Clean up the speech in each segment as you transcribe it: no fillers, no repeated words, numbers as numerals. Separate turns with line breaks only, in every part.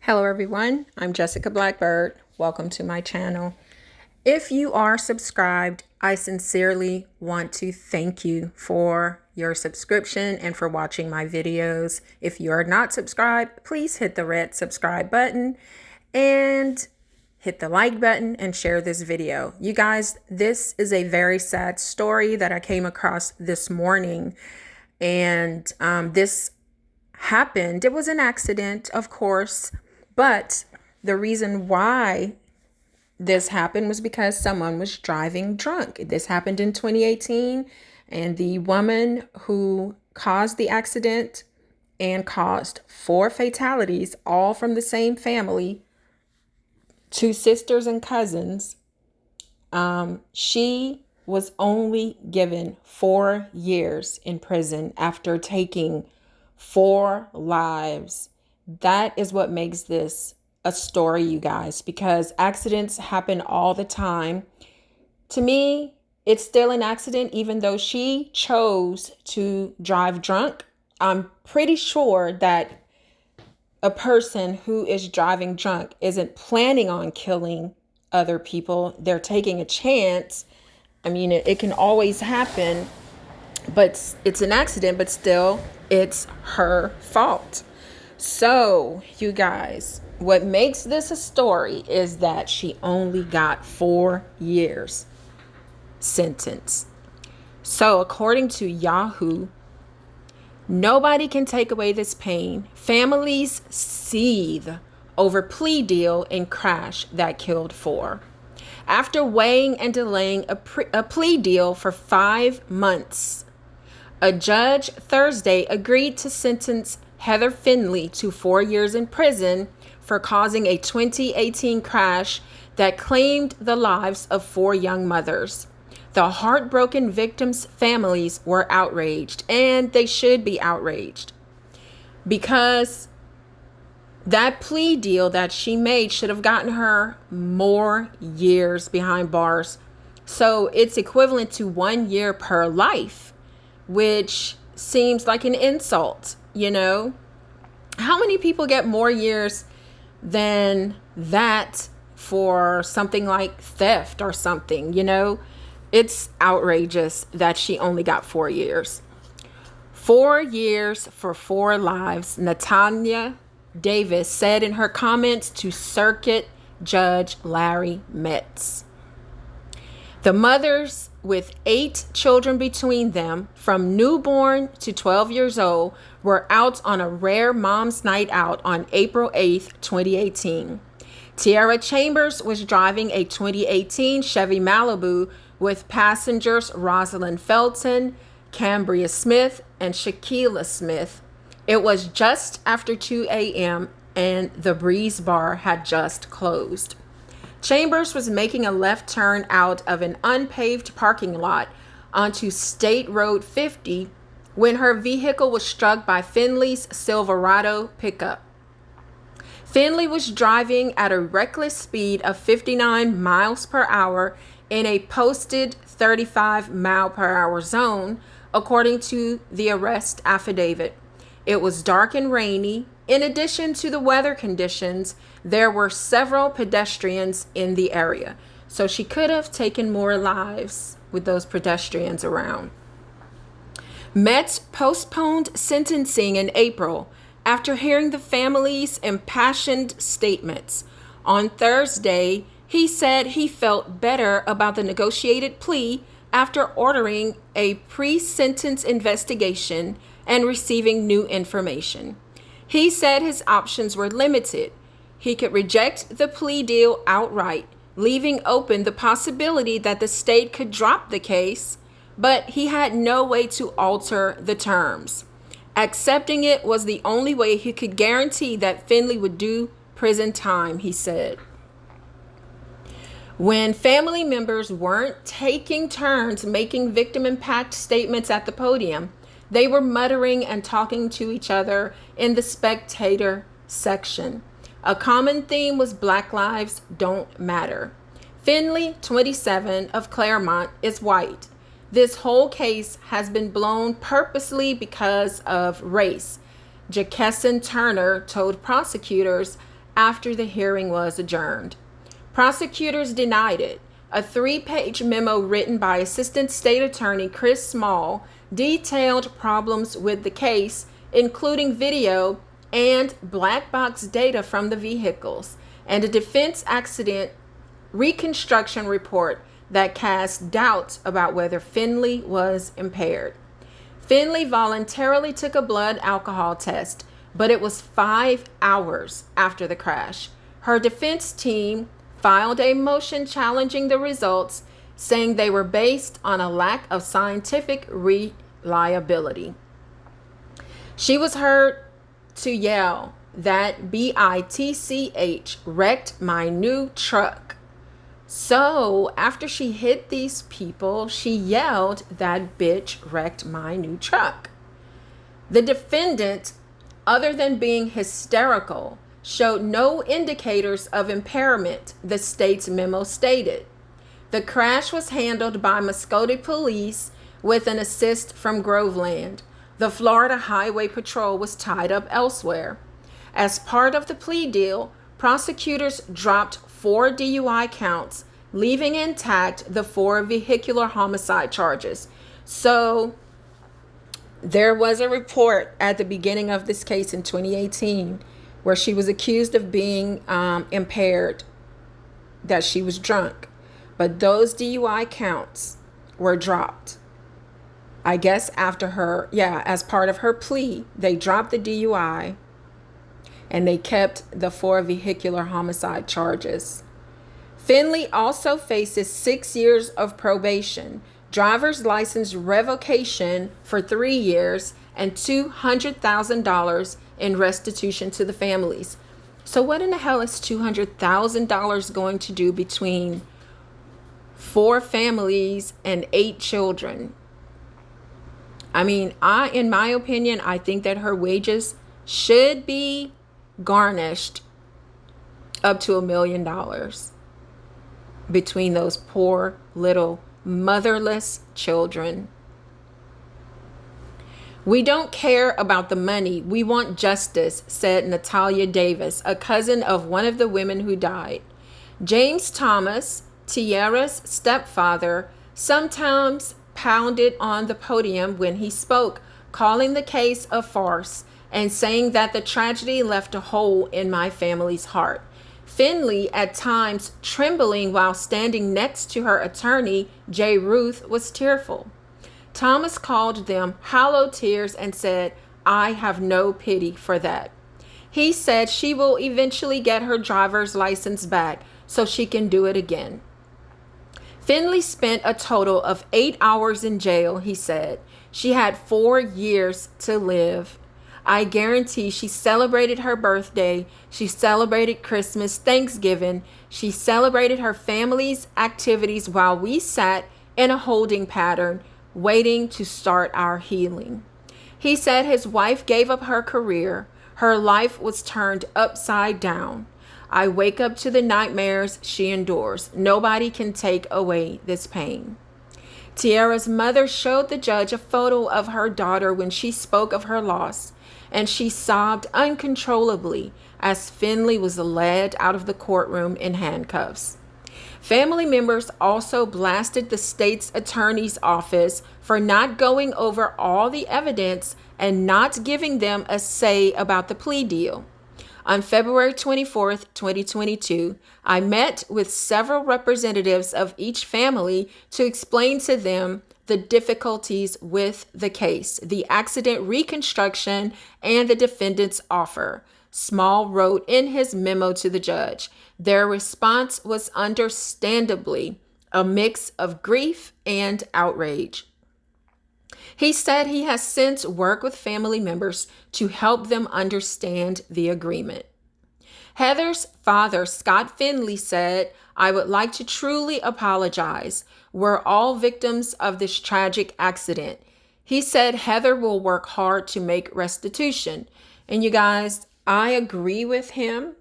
Hello everyone, I'm Jessica Blackbird. Welcome to my channel. If you are subscribed, I sincerely want to thank you for your subscription and for watching my videos. If you are not subscribed, please hit the red subscribe button and hit the like button and share this video. You guys, this is a very sad story that I came across this morning, and this happened. It was an accident, of course, but the reason why this happened was because someone was driving drunk. This happened in 2018, and the woman who caused the accident and caused 4 fatalities, all from the same family, 2 sisters and cousins, she was only given 4 years in prison after taking 4 lives. That is what makes this a story, you guys, because accidents happen all the time. To me, it's still an accident, even though she chose to drive drunk. I'm pretty sure that a person who is driving drunk isn't planning on killing other people. They're taking a chance. I mean, it can always happen, but it's an accident, but still it's her fault. So, you guys, what makes this a story is that she only got 4 years sentence. So, according to Yahoo, nobody can take away this pain. Families seethe over plea deal in crash that killed 4. After weighing and delaying a plea deal for 5 months, a judge Thursday agreed to sentence Heather Finley to 4 years in prison for causing a 2018 crash that claimed the lives of 4 young mothers. The heartbroken victims' families were outraged, and they should be outraged, because that plea deal that she made should have gotten her more years behind bars. So it's equivalent to 1 year per life, which seems like an insult. You know, how many people get more years than that for something like theft or something? You know, it's outrageous that she only got 4 years. 4 years for 4 lives, Natanya Davis said in her comments to Circuit Judge Larry Metz. The mothers, with 8 children between them, from newborn to 12 years old, were out on a rare mom's night out on April 8th, 2018. Tiara Chambers was driving a 2018 Chevy Malibu with passengers Rosalind Felton, Cambria Smith, and Shaquila Smith. It was just after 2 a.m. and the Breeze Bar had just closed. Chambers was making a left turn out of an unpaved parking lot onto State Road 50 when her vehicle was struck by Finley's Silverado pickup. Finley was driving at a reckless speed of 59 miles per hour in a posted 35 mile per hour zone, according to the arrest affidavit. It was dark and rainy. In addition to the weather conditions, there were several pedestrians in the area, so she could have taken more lives with those pedestrians around. Metz postponed sentencing in April after hearing the family's impassioned statements. On Thursday, he said he felt better about the negotiated plea after ordering a pre-sentence investigation and receiving new information. He said his options were limited. He could reject the plea deal outright, leaving open the possibility that the state could drop the case, but he had no way to alter the terms. Accepting it was the only way he could guarantee that Finley would do prison time, he said. When family members weren't taking turns making victim impact statements at the podium, they were muttering and talking to each other in the spectator section. A common theme was Black Lives Don't Matter. Finley, 27, of Claremont, is white. This whole case has been blown purposely because of race, Jackesson Turner told prosecutors after the hearing was adjourned. Prosecutors denied it. A 3-page memo written by Assistant State Attorney Chris Small detailed problems with the case, including video and black box data from the vehicles, and a defense accident reconstruction report that cast doubts about whether Finley was impaired. Finley voluntarily took a blood alcohol test, but it was 5 hours after the crash. Her defense team filed a motion challenging the results, saying they were based on a lack of scientific reliability. She was heard to yell that BITCH wrecked my new truck. So after she hit these people, she yelled that bitch wrecked my new truck. The defendant, other than being hysterical, showed no indicators of impairment, the state's memo stated. The crash was handled by Muskogee police with an assist from Groveland. The Florida Highway Patrol was tied up elsewhere. As part of the plea deal, prosecutors dropped 4 DUI counts, leaving intact the 4 vehicular homicide charges. So there was a report at the beginning of this case in 2018 where she was accused of being impaired, that she was drunk. But those DUI counts were dropped. I guess after her, as part of her plea, they dropped the DUI and they kept the 4 vehicular homicide charges. Finley also faces 6 years of probation, driver's license revocation for 3 years, and $200,000 in restitution to the families. So what in the hell is $200,000 going to do between 4 families and 8 children? I mean, in my opinion, I think that her wages should be garnished up to $1 million between those poor little motherless children. We don't care about the money. We want justice, said Natalia Davis, a cousin of one of the women who died. James Thomas, Tiara's stepfather, sometimes pounded on the podium when he spoke, calling the case a farce and saying that the tragedy left a hole in my family's heart. Finley, at times trembling while standing next to her attorney, J. Ruth, was tearful. Thomas called them hollow tears and said, "I have no pity for that." He said she will eventually get her driver's license back so she can do it again. Finley spent a total of 8 hours in jail, he said. She had 4 years to live. I guarantee she celebrated her birthday. She celebrated Christmas, Thanksgiving. She celebrated her family's activities while we sat in a holding pattern, waiting to start our healing. He said his wife gave up her career. Her life was turned upside down. I wake up to the nightmares she endures. Nobody can take away this pain. Tiara's mother showed the judge a photo of her daughter when she spoke of her loss, and she sobbed uncontrollably as Finley was led out of the courtroom in handcuffs. Family members also blasted the state's attorney's office for not going over all the evidence and not giving them a say about the plea deal. On February 24th, 2022, I met with several representatives of each family to explain to them the difficulties with the case, the accident reconstruction, and the defendant's offer. Small wrote in his memo to the judge. Their response was understandably a mix of grief and outrage. He said he has since worked with family members to help them understand the agreement. Heather's father, Scott Finley, said, "I would like to truly apologize. We're all victims of this tragic accident." He said Heather will work hard to make restitution. And you guys, I agree with him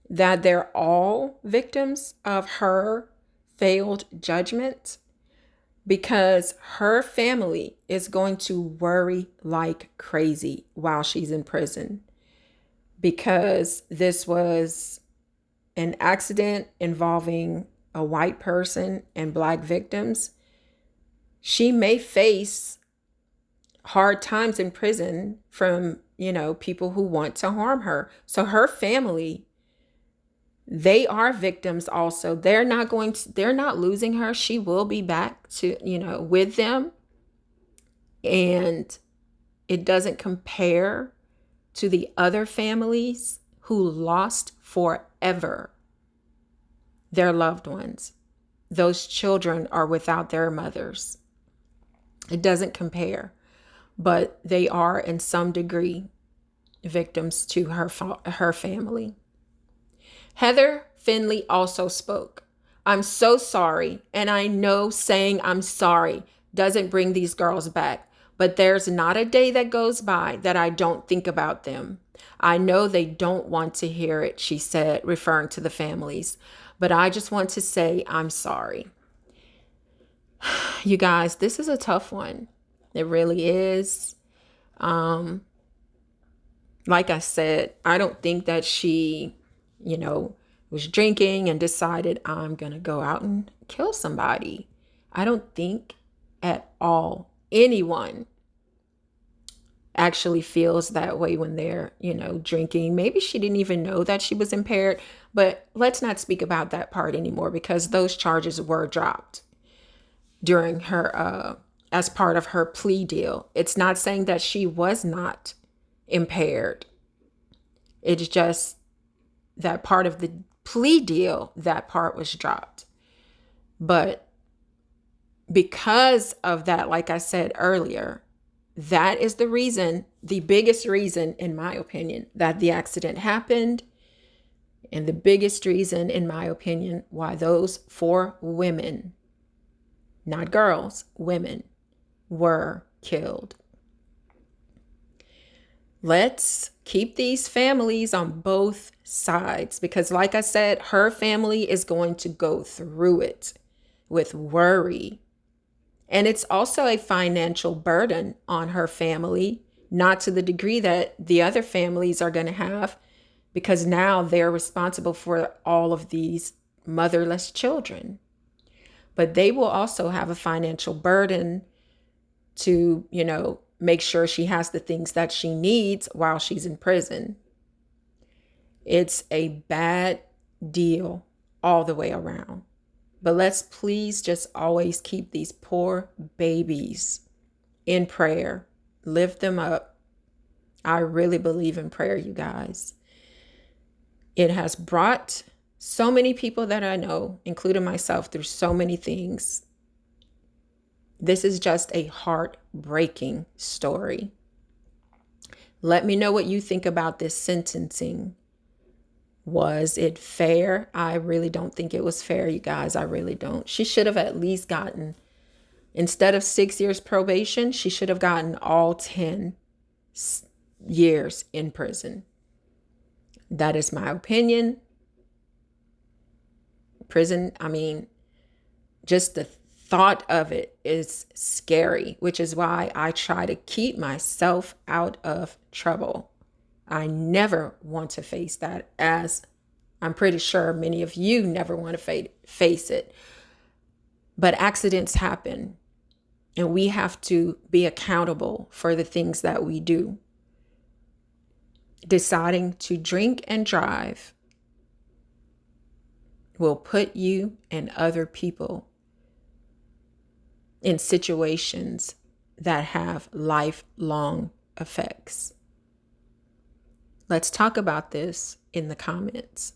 that they're all victims of her failed judgment, because her family is going to worry like crazy while she's in prison, because this was an accident involving a white person and Black victims, she may face hard times in prison from, people who want to harm her. So her family, they are victims also. They're not losing her. She will be back to, with them. And it doesn't compare to the other families who lost forever their loved ones. Those children are without their mothers. It doesn't compare, but they are in some degree victims to her family. Heather Finley also spoke. I'm so sorry, and I know saying I'm sorry doesn't bring these girls back, but there's not a day that goes by that I don't think about them. I know they don't want to hear it, she said, referring to the families, but I just want to say I'm sorry. You guys, this is a tough one. It really is. Like I said, I don't think that she, was drinking and decided I'm going to go out and kill somebody. I don't think at all anyone actually feels that way when they're, drinking. Maybe she didn't even know that she was impaired, but let's not speak about that part anymore because those charges were dropped during her, as part of her plea deal. It's not saying that she was not impaired. It's just that part of the plea deal, that part was dropped. But because of that, like I said earlier, that is the reason, the biggest reason, in my opinion, that the accident happened. And the biggest reason, in my opinion, why those 4 women, not girls, women, were killed. Let's keep these families on both sides because, like I said, her family is going to go through it with worry. And it's also a financial burden on her family, not to the degree that the other families are going to have, because now they're responsible for all of these motherless children. But they will also have a financial burden to, make sure she has the things that she needs while she's in prison. It's a bad deal all the way around. But let's please just always keep these poor babies in prayer. Lift them up. I really believe in prayer, you guys. It has brought so many people that I know, including myself, through so many things. This is just a heartbreaking story. Let me know what you think about this sentencing. Was it fair? I really don't think it was fair, you guys. I really don't. She should have at least gotten, instead of 6 years probation, she should have gotten all 10 years in prison. That is my opinion. Prison, just the thought of it is scary, which is why I try to keep myself out of trouble. I never want to face that, as I'm pretty sure many of you never want to face it. But accidents happen, and we have to be accountable for the things that we do. Deciding to drink and drive will put you and other people in situations that have lifelong effects. Let's talk about this in the comments.